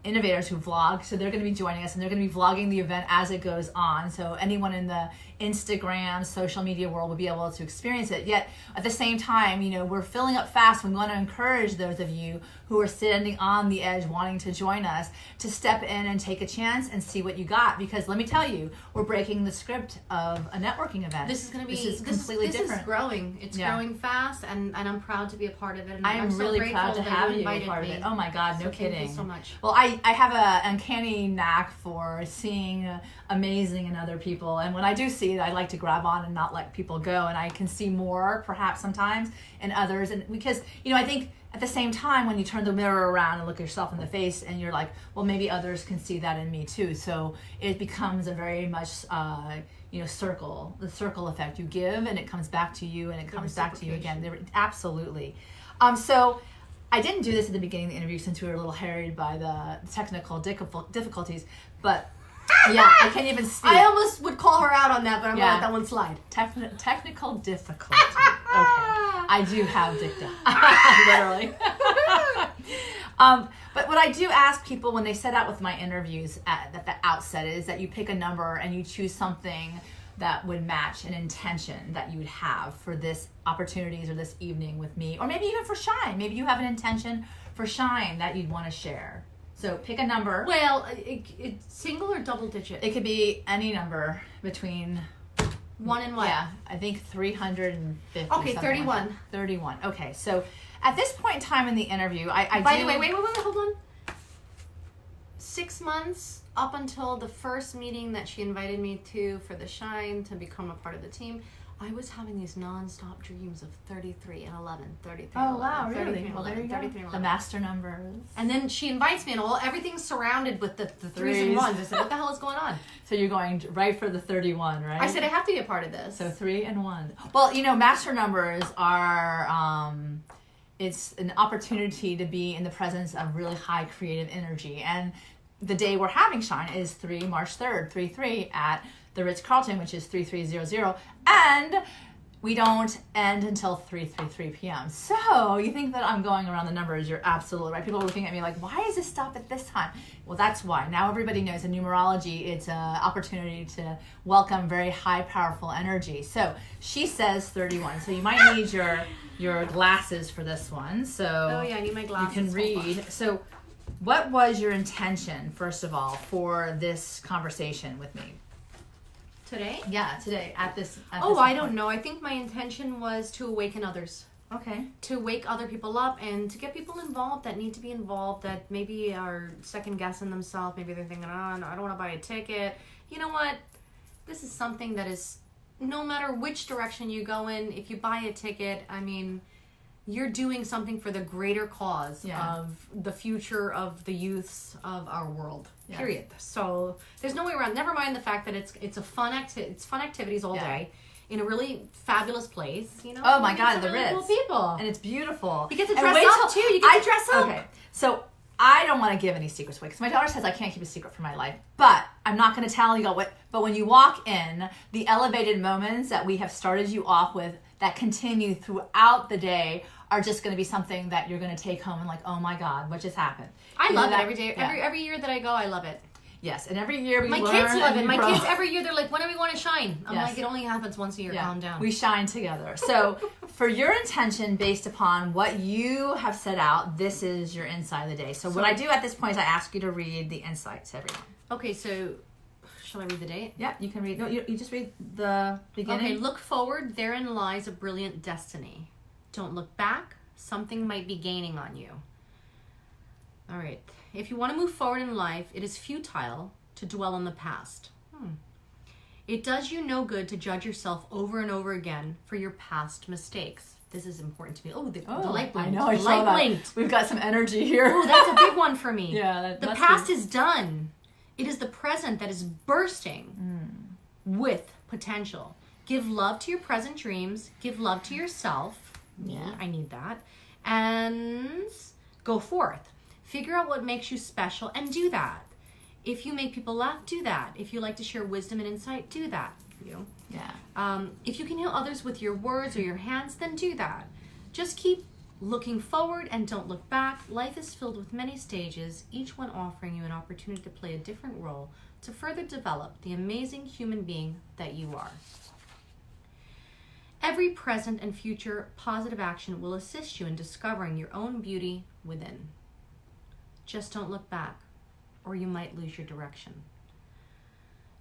innovators who vlog, so they're going to be joining us, and they're going to be vlogging the event as it goes on. So anyone in the Instagram, social media world will be able to experience it. Yet at the same time, you know, we're filling up fast. We want to encourage those of you who are standing on the edge wanting to join us to step in and take a chance and see what you got, because let me tell you, we're breaking the script of a networking event. This is going to be completely different. This is growing. It's growing fast, and I'm proud to be a part of it. And I'm really so proud to have you a part of it. Oh my God, no kidding. Thank you so much. Well, I have an uncanny knack for seeing amazing in other people, and when I do see it, I like to grab on and not let people go, and I can see more perhaps sometimes in others, and because, you know, I think at the same time when you turn the mirror around and look yourself in the face and you're like, well, maybe others can see that in me too. So it becomes a very much you know, the circle effect. You give and it comes back to you, and it comes back to you again. Absolutely. So I didn't do this at the beginning of the interview since we were a little harried by the technical difficulties, but yeah, I can't even speak. I almost would call her out on that, but I'm gonna let that one slide. Technical difficulty. Okay. I do have dicta. Literally. But what I do ask people when they set out with my interviews at the outset is that you pick a number and you choose something that would match an intention that you would have for this opportunities or this evening with me, or maybe even for S.H.I.N.E. Maybe you have an intention for S.H.I.N.E that you'd want to share. So pick a number. Well, it's single or double digit? It could be any number between 1 and what? Yeah, I think 350. Okay, 31. Like 31. Okay, so at this point in time in the interview, By the way, wait, hold on. 6 months up until the first meeting that she invited me to for the S.H.I.N.E to become a part of the team, I was having these non-stop dreams of 33 and 11, 33 and 11, wow, 33 really? and Well, 11, there you 33 go. and The 11. master numbers. And then she invites me, and everything's surrounded with the threes and ones. I said, what the hell is going on? So you're going right for the 31, right? I said, I have to be a part of this. So 3 and 1. Well, master numbers are, it's an opportunity to be in the presence of really high creative energy. And the day we're having S.H.I.N.E is March 3rd, 3/3 at the Ritz-Carlton, which is 3300. And we don't end until 3:33 p.m. So you think that I'm going around the numbers, you're absolutely right. People are looking at me like, why does this stop at this time? Well, that's why. Now everybody knows in numerology, it's an opportunity to welcome very high, powerful energy. So she says 31. So you might need your glasses for this one. So oh yeah, I need my glasses. You can read. So what was your intention, first of all, for this conversation with me? Today? Yeah, today at this I point. don't know. I think my intention was to awaken others. Okay. To wake other people up and to get people involved that need to be involved, that maybe are second guessing themselves. Maybe they're thinking, I don't want to buy a ticket. You know what? This is something that is, no matter which direction you go in, if you buy a ticket, I mean, you're doing something for the greater cause of the future of the youths of our world. Yeah. Period. So there's no way around. Never mind the fact that it's a fun activities all day in a really fabulous place. Oh my God, the really Ritz. Cool people. And it's beautiful. You get to dress up too. You get to dress up. Okay, so I don't want to give any secrets away because my daughter says I can't keep a secret for my life. But I'm not going to tell you what. But when you walk in, the elevated moments that we have started you off with that continue throughout the day are just going to be something that you're going to take home and like, oh my God, what just happened? I love it every day. Yeah. Every year that I go, I love it. Yes, and every year we learn. My kids love it. My kids every year they're like, when are we going to S.H.I.N.E? I'm like, it only happens once a year. Calm down. We shine together. So for your intention based upon what you have set out, this is your insight of the day. So what I do at this point is I ask you to read the insights, everyone. Okay, so shall I read the date? Yeah, you can read. No, you just read the beginning. Okay, look forward. Therein lies a brilliant destiny. Don't look back. Something might be gaining on you. All right. If you want to move forward in life, it is futile to dwell on the past. It does you no good to judge yourself over and over again for your past mistakes. This is important to me. Oh, the light blinked. I know, I saw that. Blinked. We've got some energy here. Oh, that's a big one for me. Yeah, the past is done. It is the present that is bursting with potential. Give love to your present dreams. Give love to yourself. I need that. And go forth. Figure out what makes you special and do that. If you make people laugh, do that. If you like to share wisdom and insight, do that. If you can heal others with your words or your hands, then do that. Just keep looking forward and don't look back. Life is filled with many stages, each one offering you an opportunity to play a different role to further develop the amazing human being that you are. Every present and future positive action will assist you in discovering your own beauty within. Just don't look back, or you might lose your direction.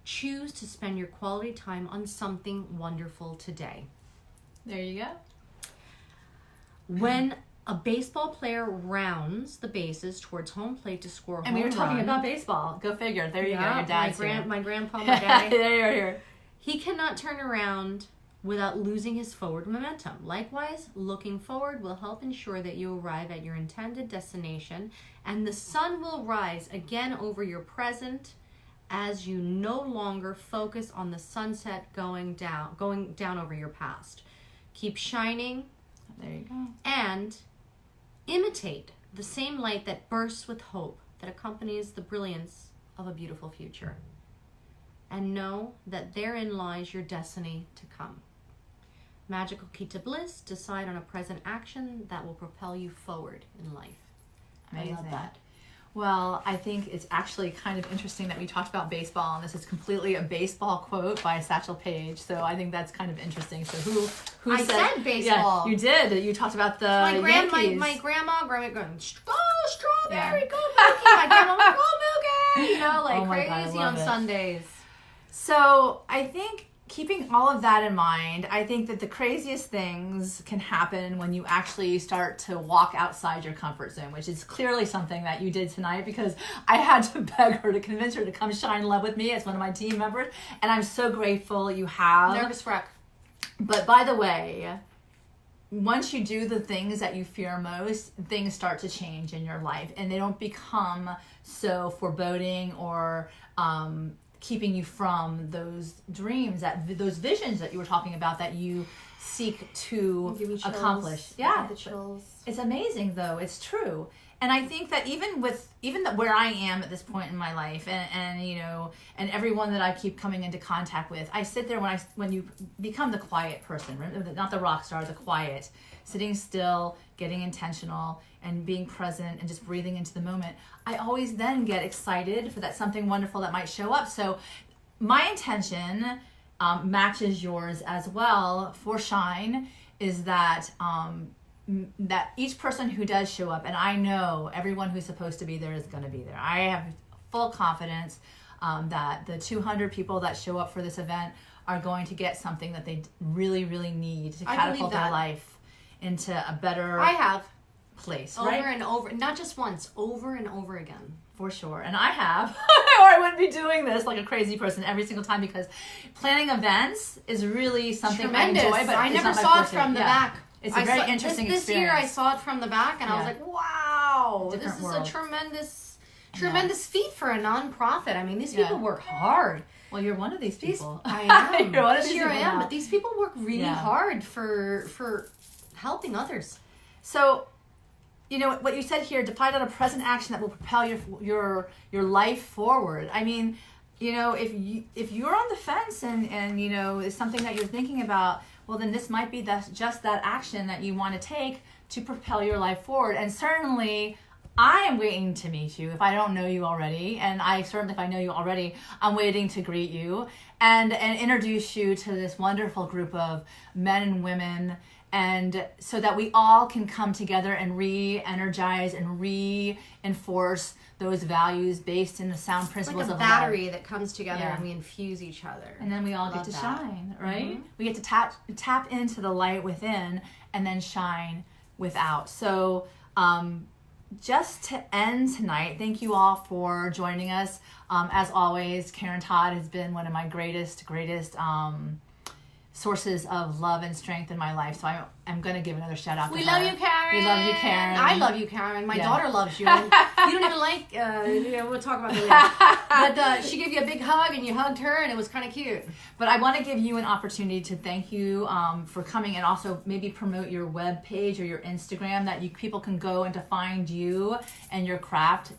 Choose to spend your quality time on something wonderful today. There you go. When a baseball player rounds the bases towards home plate to score a home run. And we were talking about baseball. Go figure. There you go. Your dad's here. My grandpa, my daddy. There you're here. He cannot turn around without losing his forward momentum. Likewise, looking forward will help ensure that you arrive at your intended destination, and the sun will rise again over your present as you no longer focus on the sunset going down over your past. Keep shining. There you go. And imitate the same light that bursts with hope that accompanies the brilliance of a beautiful future. And know that therein lies your destiny to come. Magical key to bliss, decide on a present action that will propel you forward in life. Amazing. I love that. Well, I think it's actually kind of interesting that we talked about baseball, and this is completely a baseball quote by Satchel Paige. So I think that's kind of interesting. So who said baseball? Yeah, you did. You talked about the Yankees. My grandma going, strawberry, go Mookie. My grandma, go Mookie. Crazy on Sundays. So I think keeping all of that in mind, I think that the craziest things can happen when you actually start to walk outside your comfort zone, which is clearly something that you did tonight, because I had to beg her to convince her to come shine love with me as one of my team members. And I'm so grateful you have. Nervous wreck. But by the way, once you do the things that you fear most, things start to change in your life, and they don't become so foreboding or keeping you from those dreams, those visions that you were talking about that you seek to accomplish. Yeah, the chills. It's amazing, though. It's true. And I think that even where I am at this point in my life, and you know, and everyone that I keep coming into contact with, I sit there when you become the quiet person, not the rock star, the quiet, sitting still, getting intentional, and being present, and just breathing into the moment. I always then get excited for that something wonderful that might show up. So my intention matches yours as well for S.H.I.N.E, is that that each person who does show up, and I know everyone who's supposed to be there is going to be there. I have full confidence that the 200 people that show up for this event are going to get something that they really, really need to catapult their life into a better place. Over and over, not just once, over and over again. For sure. And I have, or I wouldn't be doing this like a crazy person every single time, because planning events is really something tremendous. I enjoy, but I never saw it from the back. It's a very interesting experience. This year I saw it from the back, and I was like, wow, Different this world. is a tremendous feat for a nonprofit. I mean, these people work hard. Well, you're one of these people. I am. You're one of these people I am. Now. But these people work really hard for helping others. So, you know what you said here, decide on a present action that will propel your life forward. I mean, you know, if you're on the fence and you know, it's something that you're thinking about, well, then this might be just that action that you want to take to propel your life forward. And certainly, I am waiting to meet you if I don't know you already. And if I know you already, I'm waiting to greet you and introduce you to this wonderful group of men and women, and so that we all can come together and re-energize and reinforce those values based in the sound principles of love. It's like a battery that comes together and we infuse each other. And then we all get to shine, right? Mm-hmm. We get to tap into the light within and then shine without. So just to end tonight, thank you all for joining us. As always, Karen Todd has been one of my greatest sources of love and strength in my life. So I'm going to give another shout out to her. We love you, Karen. We love you, Karen. I love you, Karen. My daughter loves you. And you don't even like, we'll talk about that later. But she gave you a big hug, and you hugged her, and it was kind of cute. But I want to give you an opportunity to thank you for coming, and also maybe promote your web page or your Instagram that people can go and to find you and your craft,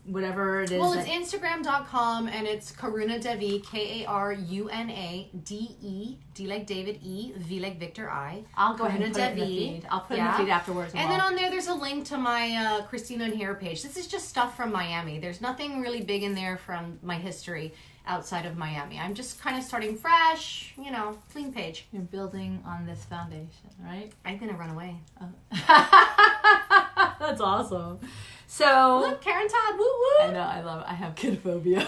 whatever it is. Well, it's Instagram.com, and it's Karuna Devi, Karunade, D like David, E, V like Victor, I. I'll go ahead and put it in the feed. I'll put it in the feed afterwards. And then on there's a link to my Christina and Hair page. This is just stuff from Miami. There's nothing really big in there from my history outside of Miami. I'm just kind of starting fresh, clean page. You're building on this foundation, right? I'm going to run away. Oh. That's awesome. So look, Karen Todd, woo woo. I know, I love it. I have kid phobia.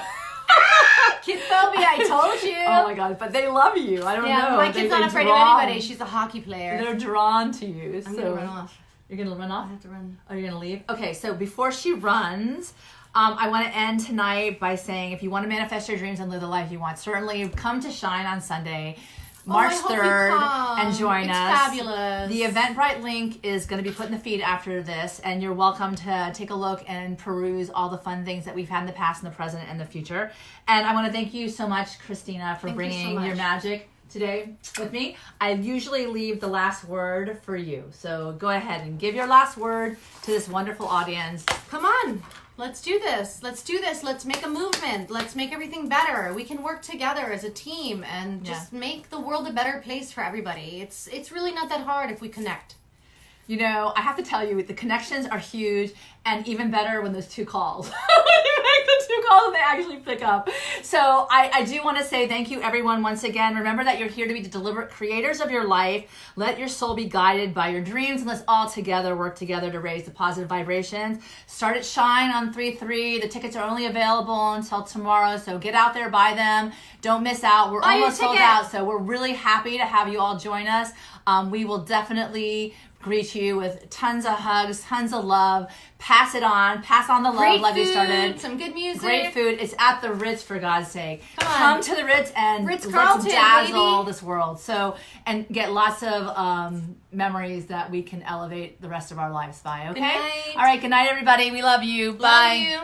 Kid phobia, I told you. Oh my god, but they love you. I don't know. My kid's not afraid of anybody. She's a hockey player. They're drawn to you. I'm gonna run off. You're gonna run off? I have to run. Oh, you're gonna leave? Okay, so before she runs, I want to end tonight by saying, if you want to manifest your dreams and live the life you want, certainly come to S.H.I.N.E on Sunday, March 3rd, and join us. It's fabulous. The Eventbrite link is going to be put in the feed after this, and you're welcome to take a look and peruse all the fun things that we've had in the past, and the present, and the future. And I want to thank you so much, Christina, for bringing your magic today with me. I usually leave the last word for you, so go ahead and give your last word to this wonderful audience. Come on. Let's do this. Let's make a movement. Let's make everything better. We can work together as a team and just make the world a better place for everybody. It's really not that hard if we connect. You know, I have to tell you, the connections are huge, and even better when there's two calls. When you the 2 calls they actually pick up. So I do want to say thank you, everyone, once again. Remember that you're here to be the deliberate creators of your life. Let your soul be guided by your dreams, and let's all together work together to raise the positive vibrations. Start at S.H.I.N.E on 3/3. The tickets are only available until tomorrow, so get out there, buy them. Don't miss out. We're almost sold out, so we're really happy to have you all join us. We will definitely greet you with tons of hugs, tons of love. Pass it on. Pass on the love. Great love food, you started. some good music. Great food. It's at the Ritz, for God's sake. Come to the Ritz and let's dazzle this world. So, and get lots of memories that we can elevate the rest of our lives by, okay? Good night. All right, good night, everybody. We love you. Love Bye. you.